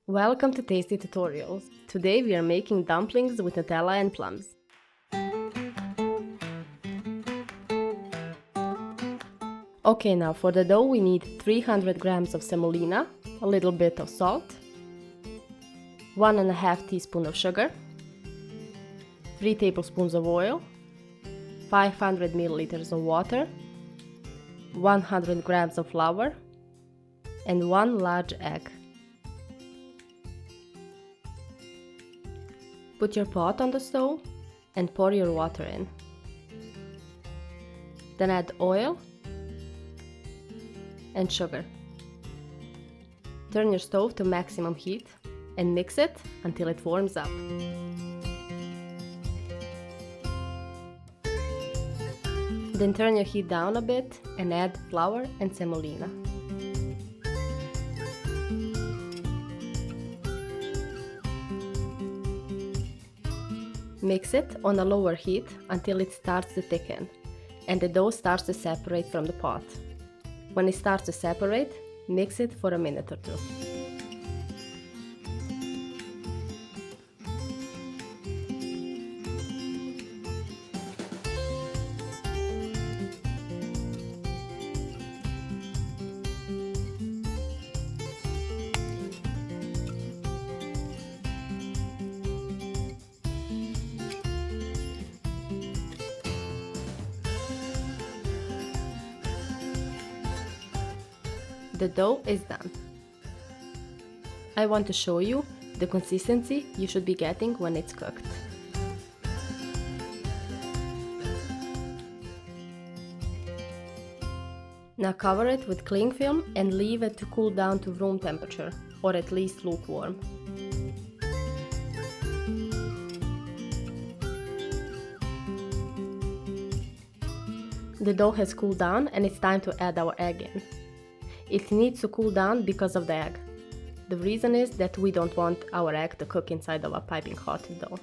Welcome to TastyTutorials. Today we are making dumplings with Nutella and plums. Okay, now for the dough we need 300 grams of semolina, a little bit of salt, 1.5 teaspoons of sugar, 3 tablespoons of oil, 500 milliliters of water, 100 grams of flour, and 1 large egg. Put your pot on the stove and pour your water in. Then add oil and sugar. Turn your stove to maximum heat and mix it until it warms up. Then turn your heat down a bit and add flour and semolina. Mix it on a lower heat until it starts to thicken and the dough starts to separate from the pot. When it starts to separate, mix it for a minute or two. The dough is done. I want to show you the consistency you should be getting when it's cooked. Now cover it with cling film and leave it to cool down to room temperature, or at least lukewarm. The dough has cooled down and it's time to add our egg in. It needs to cool down because of the egg. The reason is that we don't want our egg to cook inside of a piping hot dough.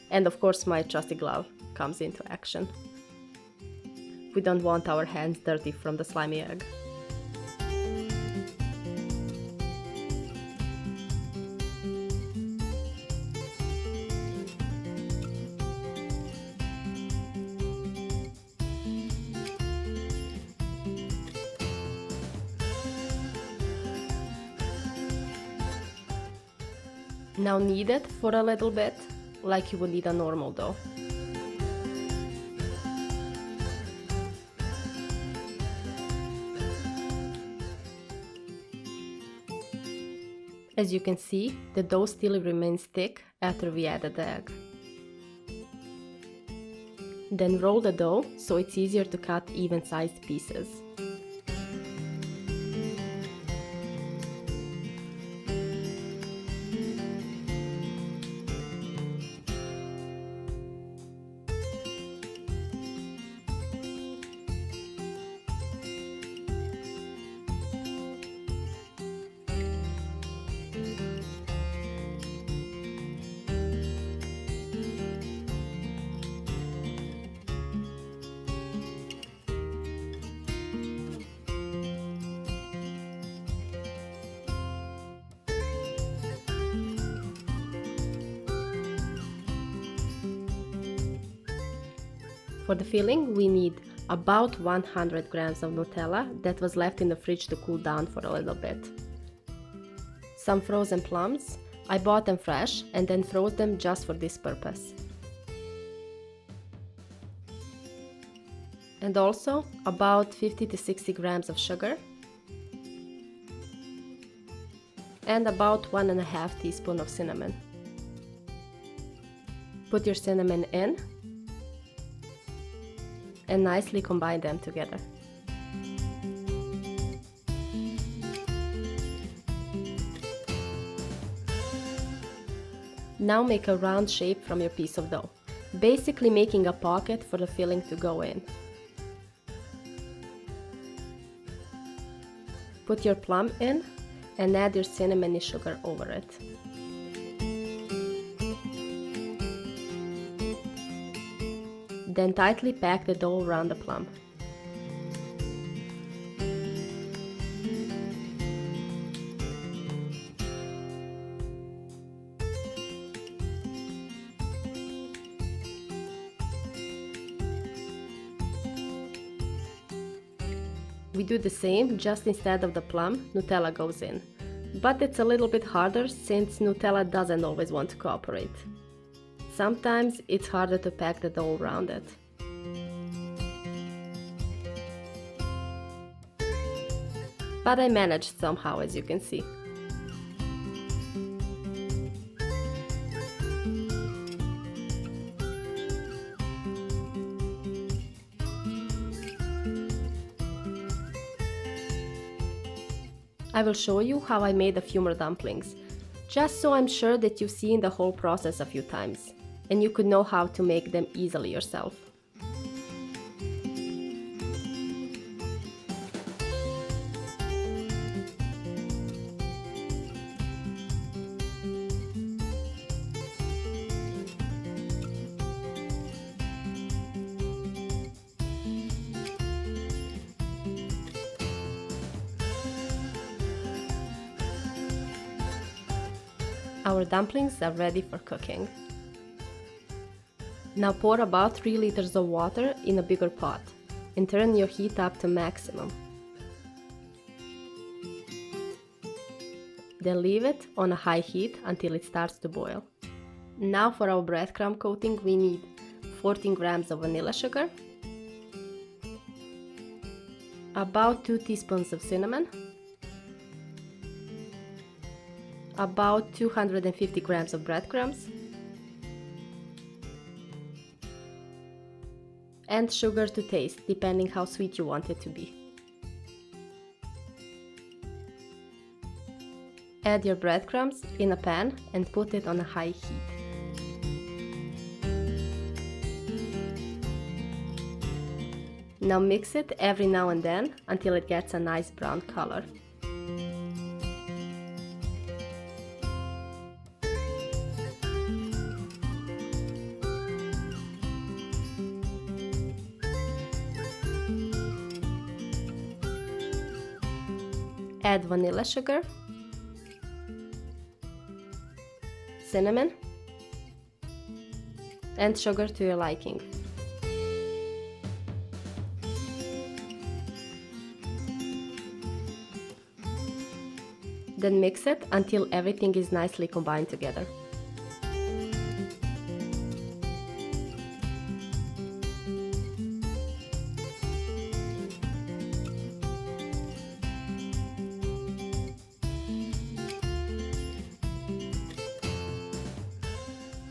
And of course my trusty glove comes into action. We don't want our hands dirty from the slimy egg. Now knead it for a little bit, like you would knead a normal dough. As you can see, the dough still remains thick after we added the egg. Then roll the dough so it's easier to cut even-sized pieces. For the filling, we need about 100 grams of Nutella that was left in the fridge to cool down for a little bit. Some frozen plums. I bought them fresh and then froze them just for this purpose. And also about 50 to 60 grams of sugar and about 1.5 teaspoons of cinnamon. Put your cinnamon in and nicely combine them together. Now make a round shape from your piece of dough, basically making a pocket for the filling to go in. Put your plum in and add your cinnamon and sugar over it. Then tightly pack the dough around the plum. we do the same, just instead of the plum, Nutella goes in. But it's a little bit harder since Nutella doesn't always want to cooperate. Sometimes it's harder to pack the dough around it. But I managed somehow, as you can see. I will show you how I made a few more dumplings, just so I'm sure that you've seen the whole process a few times, and you could know how to make them easily yourself. Our dumplings are ready for cooking. Now pour about 3 liters of water in a bigger pot and turn your heat up to maximum. Then leave it on a high heat until it starts to boil. Now for our breadcrumb coating we need 14 grams of vanilla sugar, about 2 teaspoons of cinnamon, about 250 grams of breadcrumbs, and sugar to taste, depending how sweet you want it to be. Add your breadcrumbs in a pan and put it on a high heat. Now mix it every now and then until it gets a nice brown color. Add vanilla sugar, cinnamon, and sugar to your liking. Then mix it until everything is nicely combined together.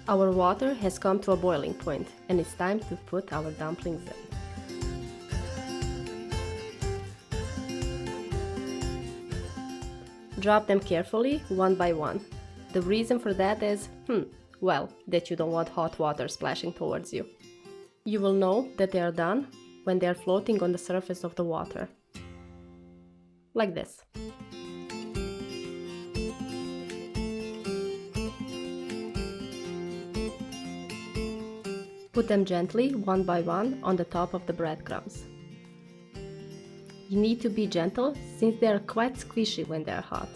Our water has come to a boiling point, and it's time to put our dumplings in. Drop them carefully, one by one. The reason for that is, well, that you don't want hot water splashing towards you. You will know that they are done when they are floating on the surface of the water. Like this. Put them gently, one by one, on the top of the breadcrumbs. You need to be gentle since they are quite squishy when they are hot.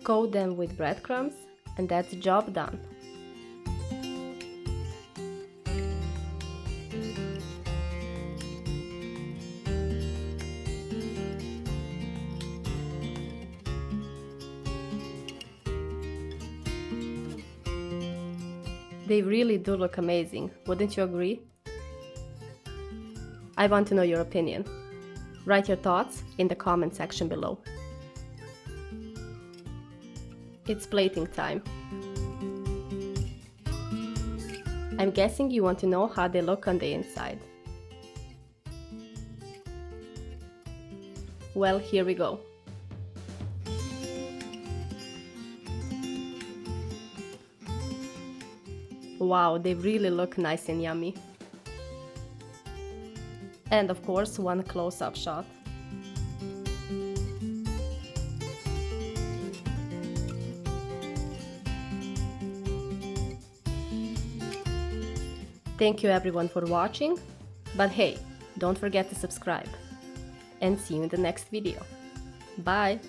Coat them with breadcrumbs, and that's the job done. They really do look amazing, wouldn't you agree? I want to know your opinion. Write your thoughts in the comment section below. It's plating time. I'm guessing you want to know how they look on the inside. Well, here we go. Wow, they really look nice and yummy. And of course, one close-up shot. Thank you everyone for watching, but hey, don't forget to subscribe. And see you in the next video. Bye!